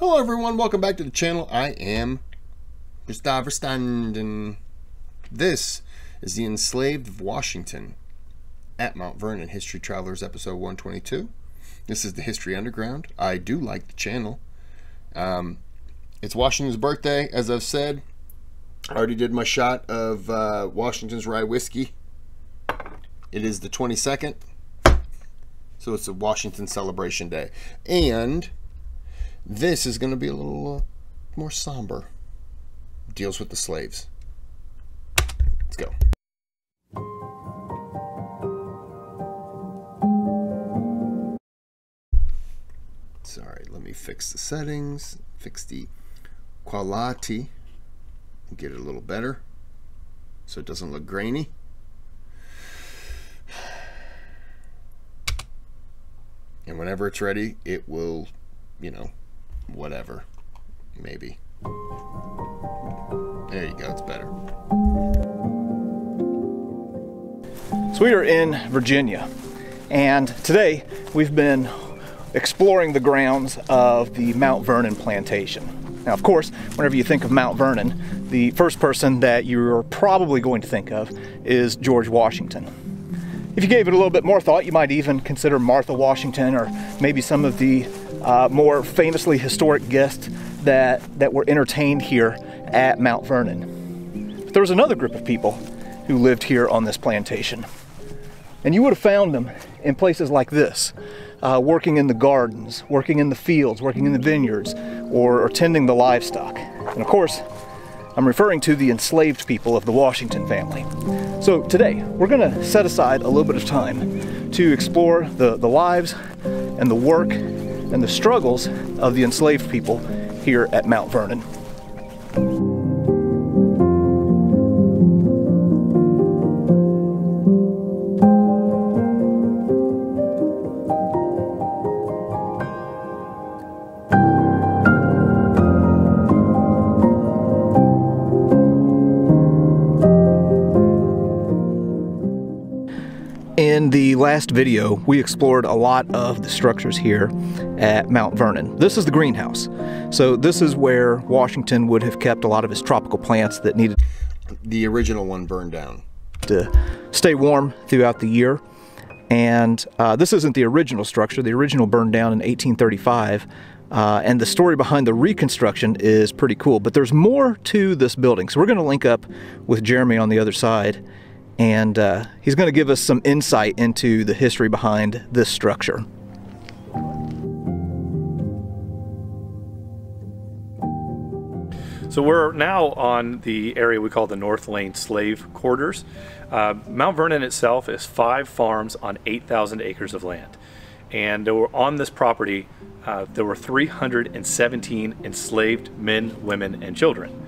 Hello everyone, welcome back to the channel. I am Gustav Verstand, and this is the Enslaved of Washington at Mount Vernon History Travelers episode 122. This is the History Underground. I do like the channel. It's Washington's birthday, as I've said. I already did my shot of Washington's rye whiskey. It is the 22nd, so it's a Washington celebration day. And this is going to be a little more somber. Deals with the slaves. Let's go. Sorry, let me fix the settings, fix the quality, and get it a little better so it doesn't look grainy. And whenever it's ready, it will, you know, whatever, maybe. There you go, it's better. So we are in Virginia, and today we've been exploring the grounds of the Mount Vernon plantation. Now, of course, whenever you think of Mount Vernon, the first person that you're probably going to think of is George Washington. If you gave it a little bit more thought, you might even consider Martha Washington, or maybe some of the more famously historic guests that were entertained here at Mount Vernon. But there was another group of people who lived here on this plantation. And you would have found them in places like this, working in the gardens, working in the fields, working in the vineyards, or tending the livestock. And of course, I'm referring to the enslaved people of the Washington family. So today, we're gonna set aside a little bit of time to explore the lives and the work and the struggles of the enslaved people here at Mount Vernon. In the last video, we explored a lot of the structures here at Mount Vernon. This is the greenhouse. So this is where Washington would have kept a lot of his tropical plants that needed... The original one burned down. ...to stay warm throughout the year. And this isn't the original structure. The original burned down in 1835. And the story behind the reconstruction is pretty cool. But there's more to this building. So we're going to link up with Jeremy on the other side. And he's going to give us some insight into the history behind this structure. So we're now on the area we call the North Lane Slave Quarters. Mount Vernon itself is 5 farms on 8,000 acres of land. And on this property, there were 317 enslaved men, women, and children.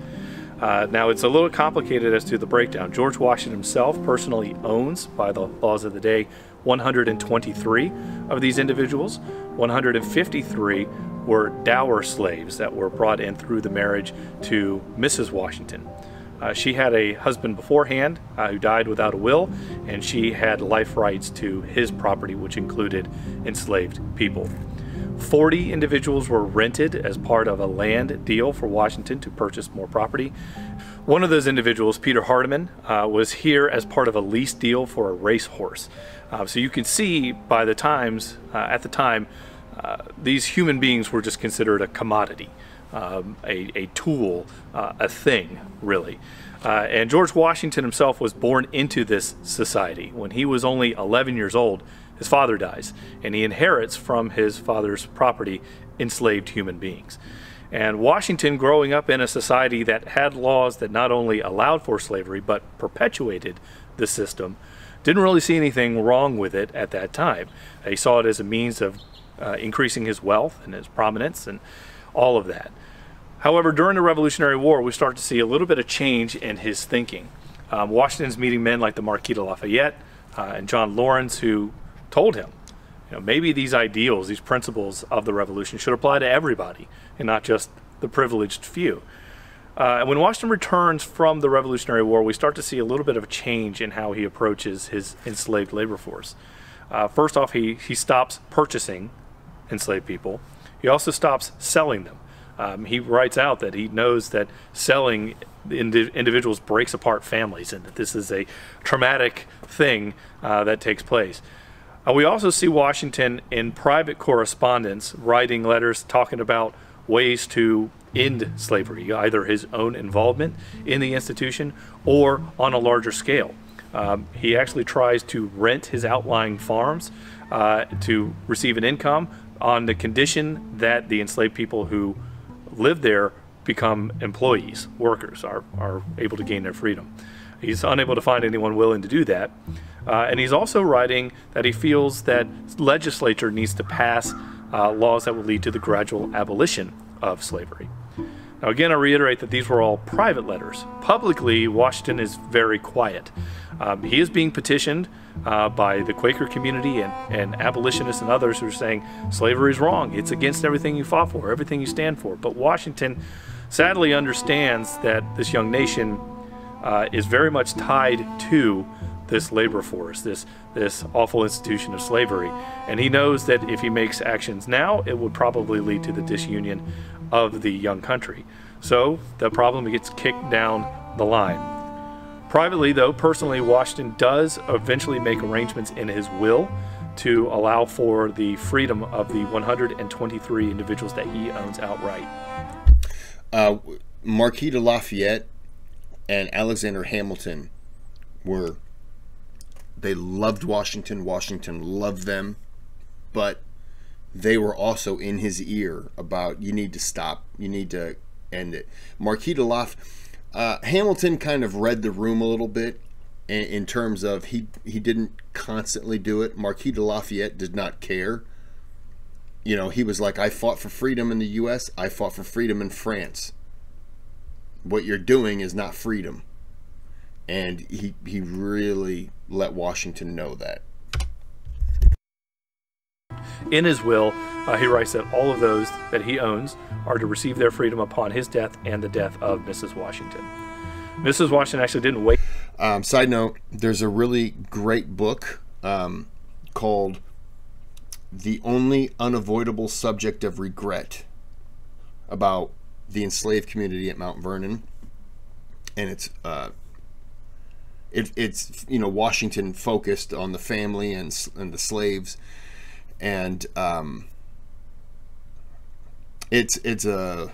Now, it's a little complicated as to the breakdown. George Washington himself personally owns, by the laws of the day, 123 of these individuals. 153 were dower slaves that were brought in through the marriage to Mrs. Washington. She had a husband beforehand who died without a will, and she had life rights to his property, which included enslaved people. 40 individuals were rented as part of a land deal for Washington to purchase more property. One of those individuals, Peter Hardiman, was here as part of a lease deal for a racehorse. So you can see by the times, at the time, these human beings were just considered a commodity, a tool, a thing, really. And George Washington himself was born into this society. When he was only 11 years old, his father dies, and he inherits from his father's property enslaved human beings. And Washington, growing up in a society that had laws that not only allowed for slavery, but perpetuated the system, didn't really see anything wrong with it at that time. He saw it as a means of increasing his wealth and his prominence and all of that. However, during the Revolutionary War, we start to see a little bit of change in his thinking. Washington's meeting men like the Marquis de Lafayette and John Lawrence, who told him, you know, maybe these ideals, these principles of the revolution should apply to everybody and not just the privileged few. And when Washington returns from the Revolutionary War, we start to see a little bit of a change in how he approaches his enslaved labor force. First off, he stops purchasing enslaved people. He also stops selling them. He writes out that he knows that selling individuals breaks apart families, and that this is a traumatic thing that takes place. We also see Washington in private correspondence writing letters talking about ways to end slavery, either his own involvement in the institution or on a larger scale. He actually tries to rent his outlying farms to receive an income on the condition that the enslaved people who live there become employees, workers, are able to gain their freedom. He's unable to find anyone willing to do that. And he's also writing that he feels that legislature needs to pass laws that will lead to the gradual abolition of slavery. Now again, I reiterate that these were all private letters. Publicly, Washington is very quiet. He is being petitioned by the Quaker community and abolitionists and others who are saying slavery is wrong. It's against everything you fought for, everything you stand for. But Washington sadly understands that this young nation is very much tied to this labor force, this awful institution of slavery. And he knows that if he makes actions now, it would probably lead to the disunion of the young country. So the problem gets kicked down the line. Privately, though, personally, Washington does eventually make arrangements in his will to allow for the freedom of the 123 individuals that he owns outright. Marquis de Lafayette and Alexander Hamilton they loved Washington. Washington loved them, but they were also in his ear about, you need to stop, you need to end it. Marquis de Lafayette, Hamilton kind of read the room a little bit in terms of he didn't constantly do it. Marquis de Lafayette did not care. You know, he was like, I fought for freedom in the U.S., I fought for freedom in France. What you're doing is not freedom. And he really let Washington know that. In his will, he writes that all of those that he owns are to receive their freedom upon his death and the death of Mrs. Washington. Mrs. Washington actually didn't wait. Side note, there's a really great book called The Only Unavoidable Subject of Regret about the enslaved community at Mount Vernon. And it's you know, Washington focused on the family and the slaves, and it's a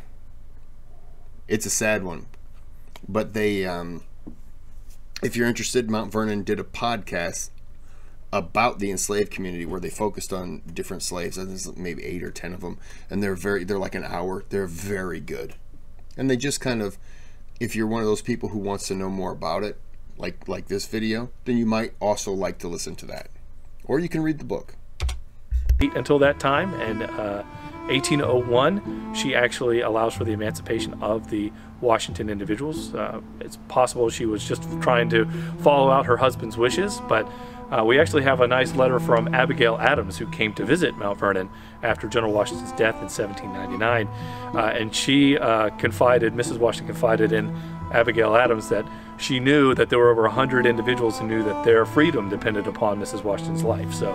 sad one, but they if you're interested, Mount Vernon did a podcast about the enslaved community where they focused on different slaves. I think there's maybe 8 or 10 of them, and they're like an hour. They're very good, and they just kind of, if you're one of those people who wants to know more about it, like this video, then you might also like to listen to that, or you can read the book. Until that time, and 1801, she actually allows for the emancipation of the Washington individuals. It's possible she was just trying to follow out her husband's wishes, but we actually have a nice letter from Abigail Adams, who came to visit Mount Vernon after General Washington's death in 1799, and she Mrs. Washington confided in Abigail Adams that she knew that there were over 100 individuals who knew that their freedom depended upon Mrs. Washington's life. So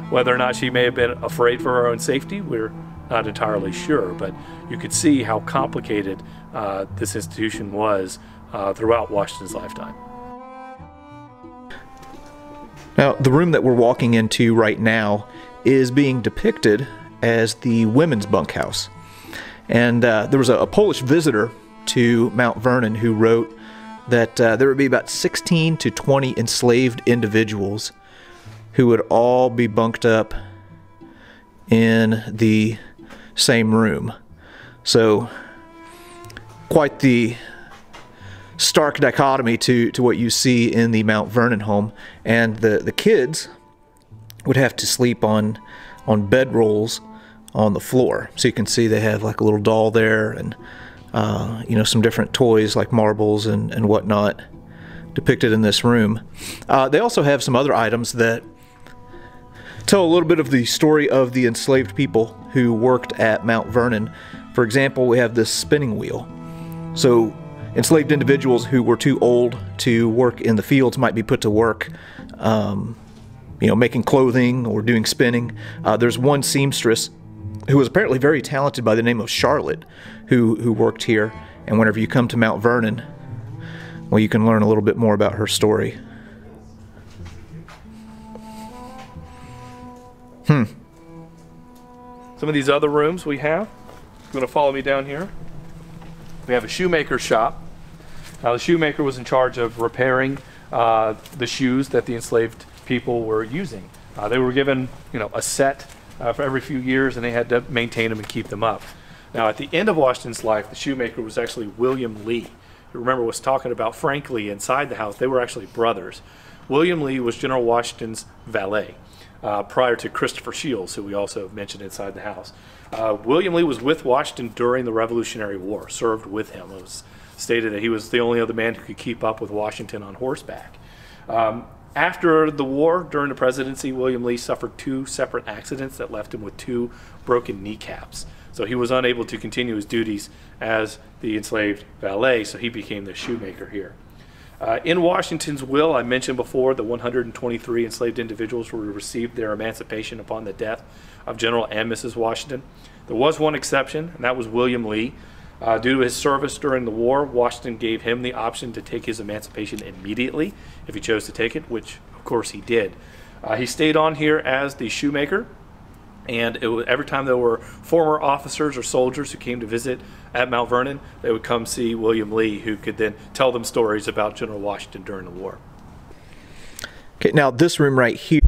whether or not she may have been afraid for her own safety, we're not entirely sure, but you could see how complicated this institution was throughout Washington's lifetime. Now, the room that we're walking into right now is being depicted as the women's bunkhouse. And there was a Polish visitor to Mount Vernon who wrote that there would be about 16 to 20 enslaved individuals who would all be bunked up in the same room. So quite the stark dichotomy to what you see in the Mount Vernon home. And the kids would have to sleep on bedrolls on the floor. So you can see they have like a little doll there, and you know, some different toys like marbles and whatnot depicted in this room. They also have some other items that tell a little bit of the story of the enslaved people who worked at Mount Vernon. For example, we have this spinning wheel. So enslaved individuals who were too old to work in the fields might be put to work you know, making clothing or doing spinning. There's one seamstress who was apparently very talented by the name of Charlotte, who worked here. And whenever you come to Mount Vernon, well, you can learn a little bit more about her story. Some of these other rooms we have, you're going to follow me down here. We have a shoemaker's shop. Now, the shoemaker was in charge of repairing the shoes that the enslaved people were using. They were given, a set for every few years, and they had to maintain them and keep them up. Now, at the end of Washington's life, the shoemaker was actually William Lee. You remember, was talking about Frank Lee inside the house. They were actually brothers. William Lee was General Washington's valet prior to Christopher Shields, who we also mentioned inside the house. William Lee was with Washington during the Revolutionary War, served with him. It was stated that he was the only other man who could keep up with Washington on horseback. After the war, during the presidency, William Lee suffered 2 separate accidents that left him with 2 broken kneecaps. So he was unable to continue his duties as the enslaved valet, so he became the shoemaker here. In Washington's will, I mentioned before, the 123 enslaved individuals who received their emancipation upon the death of General and Mrs. Washington. There was one exception, and that was William Lee. Due to his service during the war, Washington gave him the option to take his emancipation immediately if he chose to take it, which of course he did. He stayed on here as the shoemaker, and every time there were former officers or soldiers who came to visit at Mount Vernon, they would come see William Lee, who could then tell them stories about General Washington during the war. Okay, now this room right here.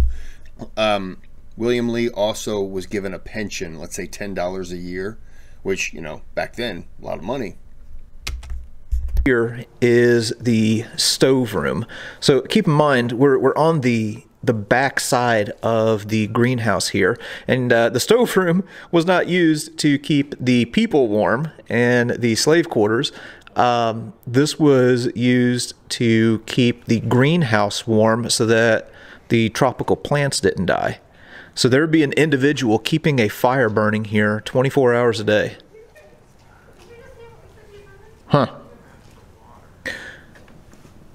William Lee also was given a pension, let's say $10 a year, which, back then, a lot of money. Here is the stove room. So keep in mind, we're on the back side of the greenhouse here, and the stove room was not used to keep the people warm and the slave quarters. This was used to keep the greenhouse warm so that the tropical plants didn't die. So there would be an individual keeping a fire burning here 24 hours a day.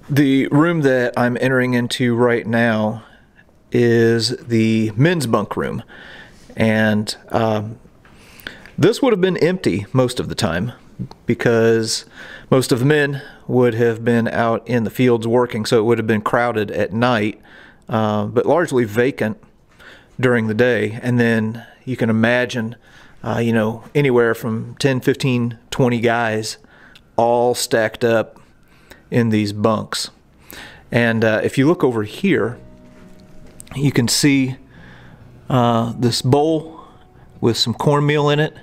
The room that I'm entering into right now is the men's bunk room, and this would have been empty most of the time because most of the men would have been out in the fields working, so it would have been crowded at night, but largely vacant during the day. And then you can imagine anywhere from 10, 15, 20 guys all stacked up in these bunks. And if you look over here, you can see this bowl with some cornmeal in it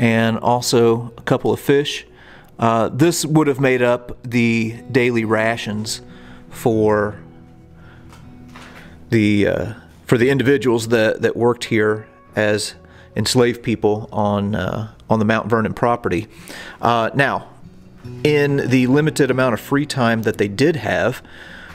and also a couple of fish. This would have made up the daily rations for the individuals that worked here as enslaved people on the Mount Vernon property. Now, in the limited amount of free time that they did have,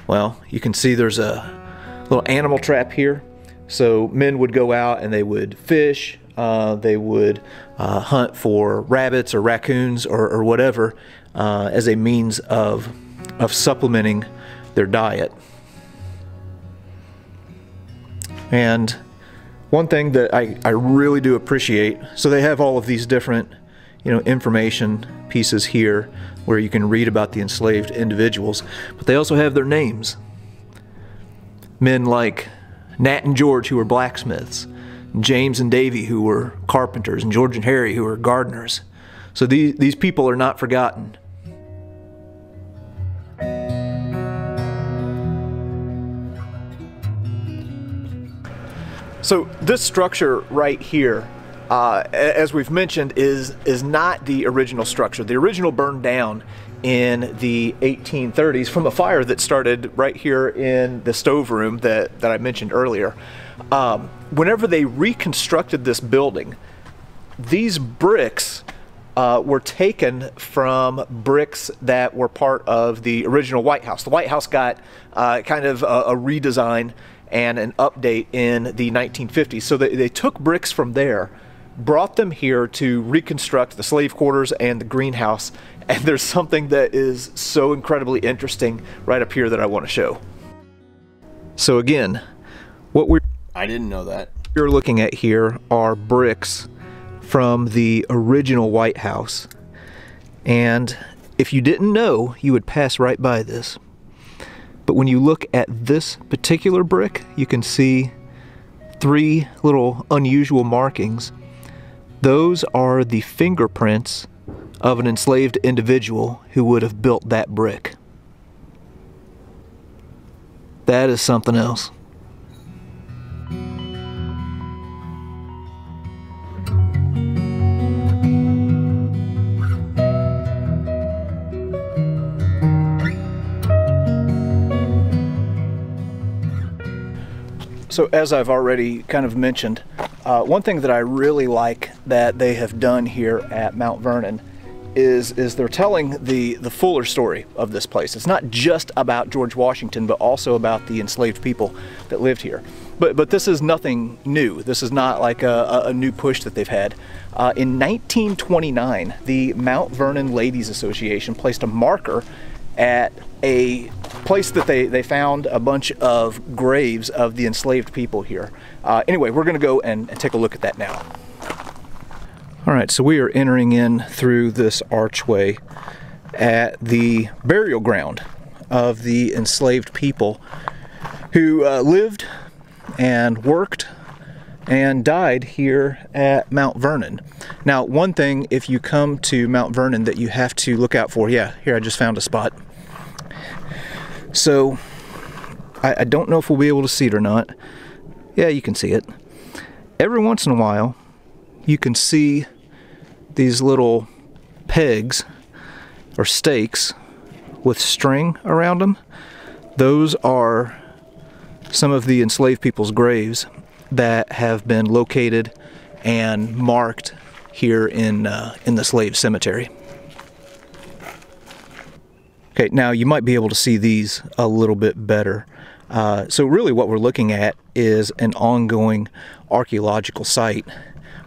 well, you can see there's a little animal trap here. So men would go out and they would fish, they would hunt for rabbits or raccoons or whatever as a means of supplementing their diet. And one thing that I really do appreciate, so they have all of these different information pieces here where you can read about the enslaved individuals, but they also have their names. Men like Nat and George, who were blacksmiths, James and Davy, who were carpenters, and George and Harry, who were gardeners. So these people are not forgotten. So this structure right here, as we've mentioned, is not the original structure. The original burned down in the 1830s from a fire that started right here in the stove room that I mentioned earlier. Whenever they reconstructed this building, these bricks were taken from bricks that were part of the original White House. The White House got kind of a redesign and an update in the 1950s. So they took bricks from there, brought them here to reconstruct the slave quarters and the greenhouse. And there's something that is so incredibly interesting right up here that I want to show. So again, I didn't know that. We're looking at here are bricks from the original White House. And if you didn't know, you would pass right by this. But when you look at this particular brick, you can see 3 little unusual markings. Those are the fingerprints of an enslaved individual who would have built that brick. That is something else. So as I've already kind of mentioned, one thing that I really like that they have done here at Mount Vernon is they're telling the fuller story of this place. It's not just about George Washington, but also about the enslaved people that lived here. But this is nothing new. This is not like a new push that they've had. In 1929, the Mount Vernon Ladies Association placed a marker at a place that they found a bunch of graves of the enslaved people here. Anyway, we're gonna go and take a look at that now. All right, so we are entering in through this archway at the burial ground of the enslaved people who lived and worked and died here at Mount Vernon. Now, one thing, if you come to Mount Vernon, that you have to look out for, yeah, here I just found a spot. So, I don't know if we'll be able to see it or not. Yeah, you can see it. Every once in a while, you can see these little pegs or stakes with string around them. Those are some of the enslaved people's graves that have been located and marked here in the slave cemetery. Okay, now you might be able to see these a little bit better. So really what we're looking at is an ongoing archaeological site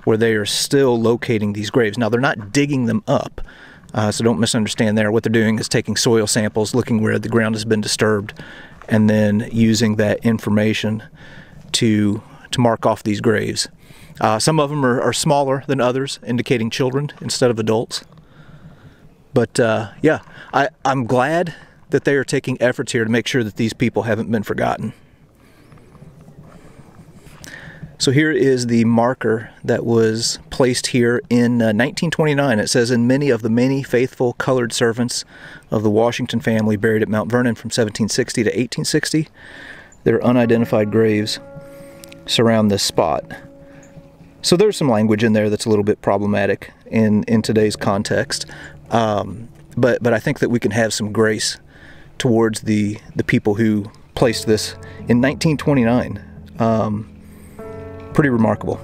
where they are still locating these graves. Now they're not digging them up, so don't misunderstand there. What they're doing is taking soil samples, looking where the ground has been disturbed, and then using that information to mark off these graves. Some of them are smaller than others, indicating children instead of adults. But yeah, I'm glad that they are taking efforts here to make sure that these people haven't been forgotten. So here is the marker that was placed here in 1929. It says, "In many of the many faithful colored servants of the Washington family buried at Mount Vernon from 1760 to 1860, their unidentified graves surround this spot." So there's some language in there that's a little bit problematic in today's context. But I think that we can have some grace towards the people who placed this in 1929. Pretty remarkable.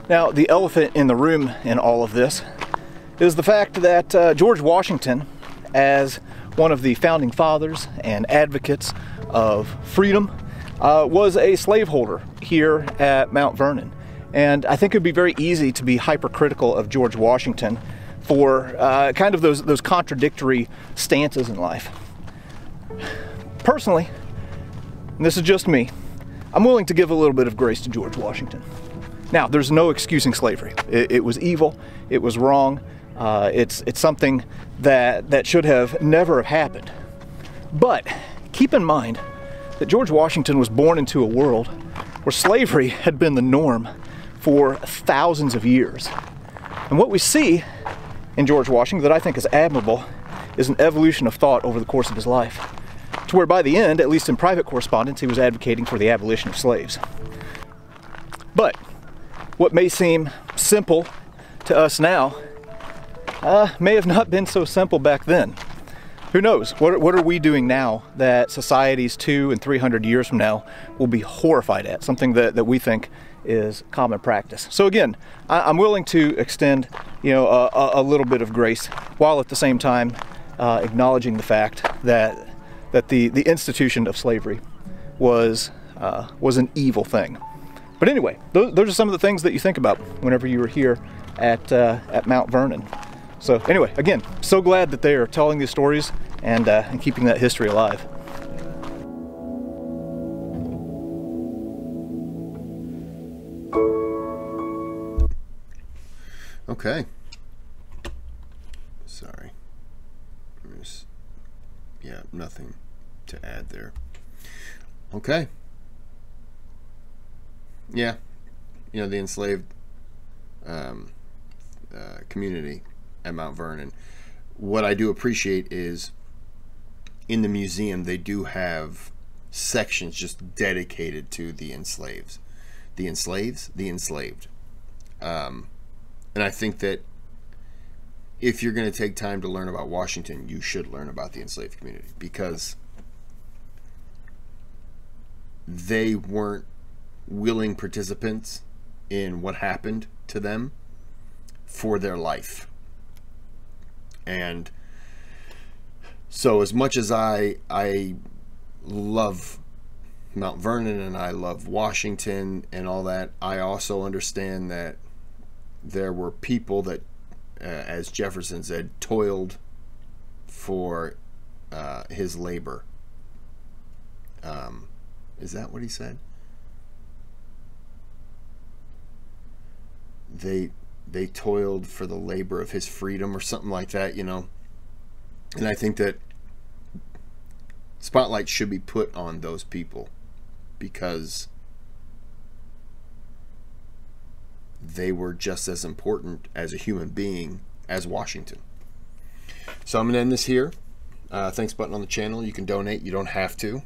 Now, the elephant in the room in all of this is the fact that George Washington, as one of the founding fathers and advocates of freedom, was a slaveholder here at Mount Vernon. And I think it would be very easy to be hypercritical of George Washington for kind of those contradictory stances in life. Personally, and this is just me, I'm willing to give a little bit of grace to George Washington. Now, there's no excusing slavery. It was evil, it was wrong, it's something that should have never have happened. But keep in mind that George Washington was born into a world where slavery had been the norm for thousands of years. And what we see in George Washington that I think is admirable is an evolution of thought over the course of his life, to where by the end, at least in private correspondence, he was advocating for the abolition of slaves. But what may seem simple to us now may have not been so simple back then. Who knows? What are we doing now that societies 200 and 300 years from now will be horrified at? Something that we think is common practice. So again, I'm willing to extend, a little bit of grace, while at the same time acknowledging the fact that the institution of slavery was an evil thing. But anyway, those are some of the things that you think about whenever you were here at Mount Vernon. So anyway, again, so glad that they are telling these stories and keeping that history alive. Okay. Sorry. Yeah, nothing to add there. Okay. Yeah. You know, the enslaved community at Mount Vernon. What I do appreciate is in the museum they do have sections just dedicated to the enslaved. And I think that if you're going to take time to learn about Washington, you should learn about the enslaved community, because they weren't willing participants in what happened to them for their life. And so as much as I love Mount Vernon and I love Washington and all that, I also understand that there were people that, as Jefferson said, toiled for his labor. Is that what he said? They toiled for the labor of his freedom or something like that, you know. And I think that spotlight should be put on those people, because they were just as important as a human being as Washington. So I'm going to end this here. Thanks button on the channel. You can donate. You don't have to.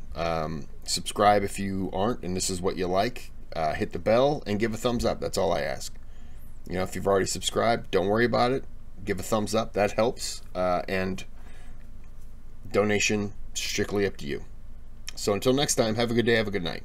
Subscribe if you aren't and this is what you like. Hit the bell and give a thumbs up. That's all I ask. You know, if you've already subscribed, don't worry about it. Give a thumbs up. That helps. And donation strictly up to you. So until next time, have a good day, have a good night.